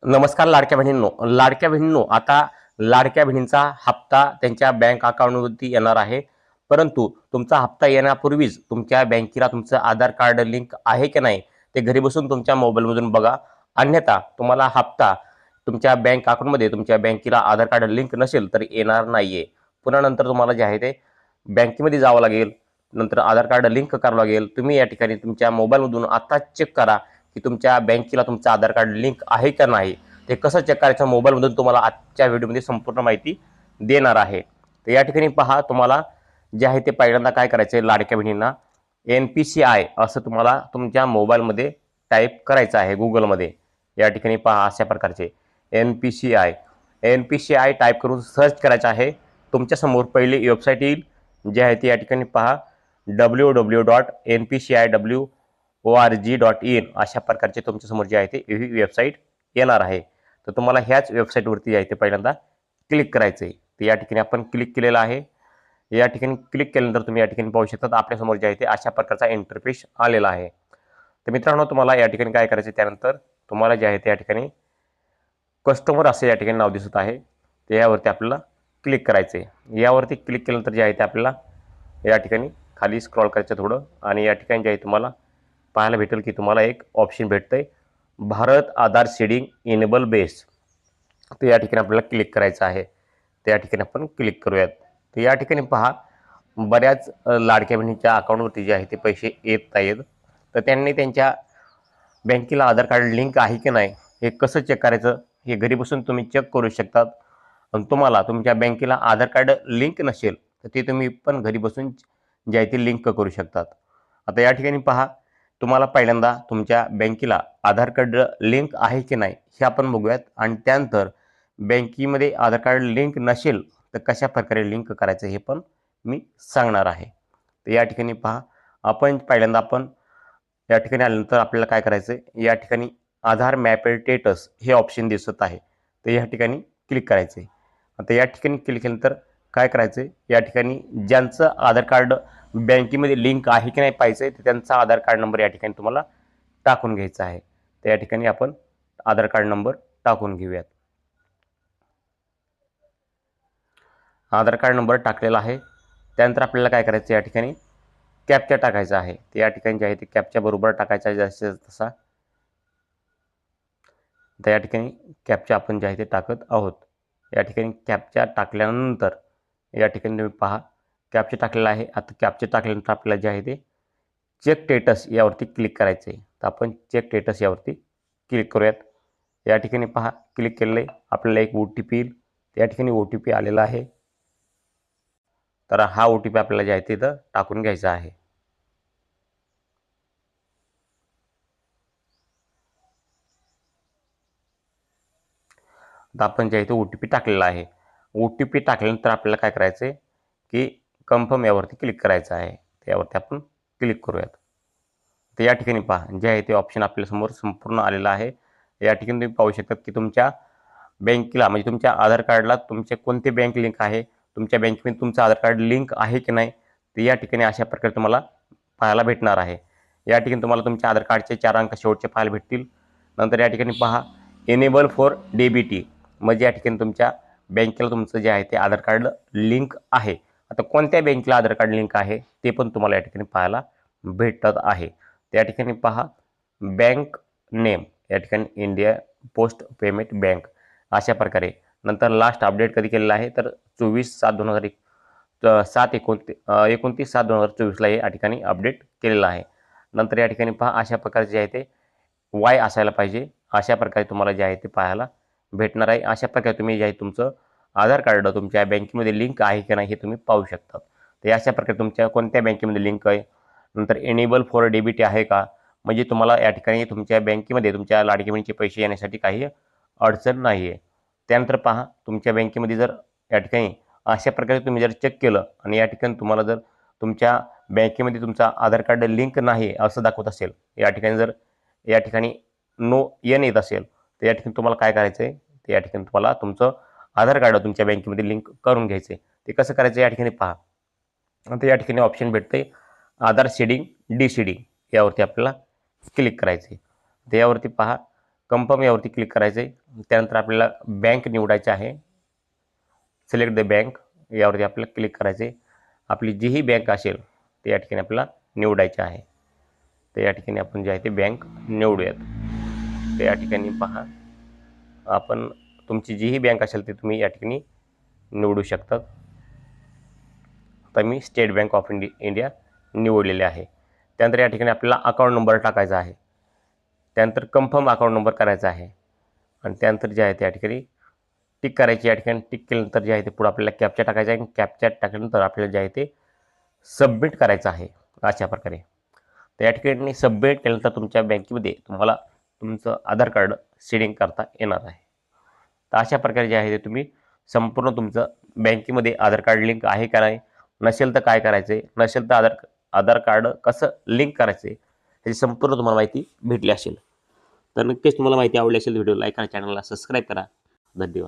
नमस्कार लाडक्या बहिणींनो, आता लाडक्या बहिणींचा हप्ता त्यांच्या बँक अकाउंटवरती येणार आहे. परंतु तुमचा हप्ता येण्यापूर्वीच तुमच्या बँकेला तुमचं आधार कार्ड लिंक आहे की नाही ते घरी बसून तुमच्या मोबाईलमधून बघा. अन्यथा तुम्हाला हप्ता तुमच्या बँक अकाउंटमध्ये तुमच्या बँकेला आधार कार्ड लिंक नसेल तर येणार नाहीये. पुन्हा नंतर तुम्हाला जे आहे ते बँकेमध्ये जावं लागेल, नंतर आधार कार्ड लिंक करावं लागेल. तुम्ही या ठिकाणी तुमच्या मोबाईलमधून आत्ताच चेक करा की तुमच्या बँकेला तुमचं आधार कार्ड लिंक आहे का नाही. ते कसं चेक करायचं मोबाईलमधून तुम्हाला आजच्या व्हिडिओमध्ये संपूर्ण माहिती देणार आहे. तर या ठिकाणी पहा, तुम्हाला जे आहे ते पहिल्यांदा काय करायचं आहे, लाडक्या बहिणींना NPCI असं तुम्हाला तुमच्या मोबाईलमध्ये टाईप करायचं आहे गुगलमध्ये. या ठिकाणी पहा अशा प्रकारचे NPCI टाईप करून सर्च करायचं आहे. तुमच्यासमोर पहिली वेबसाईट येईल, जी आहे ती या ठिकाणी पहा www.npci.org.in अशा प्रकारचे तुमच्यासमोर जे आहे ते ही वेबसाईट येणार आहे. तर तुम्हाला ह्याच वेबसाईटवरती जे आहे ते पहिल्यांदा क्लिक करायचं आहे. तर या ठिकाणी आपण क्लिक केलेलं आहे. या ठिकाणी क्लिक केल्यानंतर तुम्ही या ठिकाणी पाहू शकता आपल्यासमोर जे आहे ते अशा प्रकारचा इंटरफेस आलेला आहे. तर मित्रांनो, तुम्हाला या ठिकाणी काय करायचं, त्यानंतर तुम्हाला जे आहे ते या ठिकाणी कस्टमर असं या ठिकाणी नाव दिसत आहे, तर यावरती आपल्याला क्लिक करायचं आहे. यावरती क्लिक केल्यानंतर जे आहे ते आपल्याला या ठिकाणी खाली स्क्रॉल करायचं थोडं, आणि या ठिकाणी जे आहे तुम्हाला पाहायला भेटेल की तुम्हाला एक ऑप्शन भेटतंय, भारत आधार सीडिंग इनेबल बेस. तर या ठिकाणी आपल्याला क्लिक करायचं आहे. तर या ठिकाणी आपण क्लिक करूयात. तर या ठिकाणी पहा, बऱ्याच लाडक्या बहिणीच्या अकाउंटवरती जे आहे ते पैसे येत आहेत. तर त्यांनी त्यांच्या बँकेला आधार कार्ड लिंक आहे की नाही हे कसं चेक करायचं, हे घरी बसून तुम्ही चेक करू शकतात. आणि तुम्हाला तुमच्या बँकेला आधार कार्ड लिंक नसेल तर ते तुम्ही पण घरी बसून जे आहे ते लिंक करू शकतात. आता या ठिकाणी पहा, तुम्हाला पहिल्यांदा तुमच्या बँकेला आधार कार्ड लिंक आहे की नाही हे आपण बघूयात, आणि त्यानंतर बँकेमध्ये आधार कार्ड लिंक नसेल तर कशा प्रकारे लिंक करायचं हे पण मी सांगणार आहे. तर या ठिकाणी पहा, आपण या ठिकाणी आल्यानंतर आपल्याला काय करायचं आहे, या ठिकाणी आधार मॅपेड स्टेटस हे ऑप्शन दिसत आहे, तर या ठिकाणी क्लिक करायचं आहे. आता या ठिकाणी क्लिक केल्यानंतर काय करायचं आहे, या ठिकाणी ज्यांचं आधार कार्ड बँकेमध्ये लिंक आहे की नाही पाहिजे आहे, तर त्यांचा आधार कार्ड नंबर या ठिकाणी तुम्हाला टाकून घ्यायचा आहे. तर या ठिकाणी आपण आधार कार्ड नंबर टाकून घेऊयात. आधार कार्ड नंबर टाकलेला आहे. त्यानंतर आपल्याला काय करायचं, या ठिकाणी कॅप्चा टाकायचा आहे. तर या ठिकाणी जे आहे ते कॅप्चा बरोबर टाकायचा आहे जास्तीत तसा. तर या ठिकाणी कॅप्चा आपण जे आहे ते टाकत आहोत. या ठिकाणी कॅप्चा टाकल्यानंतर या ठिकाणी तुम्ही पहा कॅप्चा टाकलेला आहे. आता कॅप्चा टाकल्यानंतर आपल्याला जे आहे ते चेक स्टेटस यावरती क्लिक करायचं आहे. तर आपण चेक स्टेटस यावरती क्लिक करूयात. या ठिकाणी पहा, क्लिक केलेलं आहे. आपल्याला एक OTP येईल. या ठिकाणी OTP आलेला आहे. तर हा OTP आपल्याला जे आहे ते इथं टाकून घ्यायचा आहे. आता आपण जे आहे ते OTP टाकलेला आहे. OTP टाकल्यानंतर आपल्याला काय करायचं आहे की कन्फर्म यावरती क्लिक करायचं आहे. त्यावरती आपण क्लिक करूयात. तर या ठिकाणी पहा, जे आहे ते ऑप्शन आपल्यासमोर संपूर्ण आलेलं आहे. या ठिकाणी तुम्ही पाहू शकता की तुमच्या बँकेला म्हणजे तुमच्या आधार कार्डला तुमचे कोणते बँक लिंक आहे, तुमच्या बँकेमध्ये तुमचं आधार कार्ड लिंक आहे की नाही, तर या ठिकाणी अशा प्रकारे तुम्हाला पाहायला भेटणार आहे. या ठिकाणी तुम्हाला तुमच्या आधार कार्डचे 4 अंक शेवटचे पाहायला भेटतील. नंतर या ठिकाणी पहा एनेबल फॉर DBT, म्हणजे या ठिकाणी तुमच्या बँकेला तुमचं जे आहे ते आधार कार्ड लिंक आहे. आता कोणत्या बँकेला आधार कार्ड लिंक आहे ते पण तुम्हाला या ठिकाणी पाहायला भेटत आहे. त्या ठिकाणी पहा बँक नेम, या ठिकाणी इंडिया पोस्ट पेमेंट बँक अशा प्रकारे. नंतर लास्ट अपडेट कधी केलेला आहे तर 29/7/2024 या ठिकाणी अपडेट केलेला आहे. नंतर या ठिकाणी पहा अशा प्रकारे जे आहे ते वाय असायला पाहिजे, अशा प्रकारे तुम्हाला जे आहे ते पाहायला भेटणार आहे. अशा प्रकारे तुम्ही जे आहे तुमचं आधार कार्ड तुमच्या बँकेमध्ये लिंक आहे की नाही हे तुम्ही पाहू शकता. तर अशा प्रकारे तुमच्या कोणत्या बँकेमध्ये लिंक आहे, नंतर एनेबल फॉर DBT आहे का, म्हणजे तुम्हाला या ठिकाणी तुमच्या बँकेमध्ये तुमच्या लाडकी बहिणीचे पैसे येण्यासाठी काही अडचण नाही आहे. त्यानंतर पहा तुमच्या बँकेमध्ये जर या ठिकाणी अशा प्रकारे तुम्ही जर चेक केलं आणि या ठिकाणी तुम्हाला जर तुमच्या बँकेमध्ये तुमचा आधार कार्ड लिंक नाही असं दाखवत असेल, या ठिकाणी जर या ठिकाणी नो एन येत असेल, तर या ठिकाणी तुम्हाला काय करायचं आहे, तर या ठिकाणी तुम्हाला तुमचं आधार कार्ड तुमच्या बँकेमध्ये लिंक करून घ्यायचं आहे. ते कसं करायचं या ठिकाणी पहा. आता या ठिकाणी ऑप्शन भेटते आधार सीडिंग DCD, यावरती आपल्याला क्लिक करायचं आहे. त्यावरती पहा कन्फर्म यावरती क्लिक करायचं आहे. त्यानंतर आपल्याला बँक निवडायची आहे. सिलेक्ट द बँक यावरती आपल्याला क्लिक करायचं आहे. आपली जीही बँक असेल ते या ठिकाणी आपल्याला निवडायची आहे. तर या ठिकाणी आपण जे आहे ते बँक निवडूयात. तर या ठिकाणी पहा, आपण तुमची जीही बँक असेल ते तुम्ही या ठिकाणी निवडू शकतात. तर मी स्टेट बँक ऑफ इंडिया निवडलेले आहे. त्यानंतर या ठिकाणी आपल्याला अकाउंट नंबर टाकायचा आहे. त्यानंतर कन्फर्म अकाउंट नंबर करायचा आहे आणि त्यानंतर जे आहे त्या ठिकाणी टिक करायची. या ठिकाणी टिक केल्यानंतर जे आहे ते पुढे आपल्याला कॅप्चा टाकायचा आहे आणि कॅप्चा टाकल्यानंतर आपल्याला जे आहे ते सबमिट करायचं आहे अशा प्रकारे. तर या ठिकाणी सबमिट केल्यानंतर तुमच्या बँकेमध्ये तुम्हाला तुमचं आधार कार्ड सेडिंग करता येणार आहे. तर अशा प्रकारे जे आहे ते तुम्ही संपूर्ण तुमचं बँकेमध्ये आधार कार्ड लिंक आहे का नाही, नसेल तर काय करायचं आहे, नसेल तर आधार कार्ड कसं लिंक करायचं आहे ह्याची संपूर्ण तुम्हाला माहिती भेटली असेल. तर नक्कीच तुम्हाला माहिती आवडली असेल व्हिडिओ लाईक करा, चॅनलला सबस्क्राईब करा. धन्यवाद.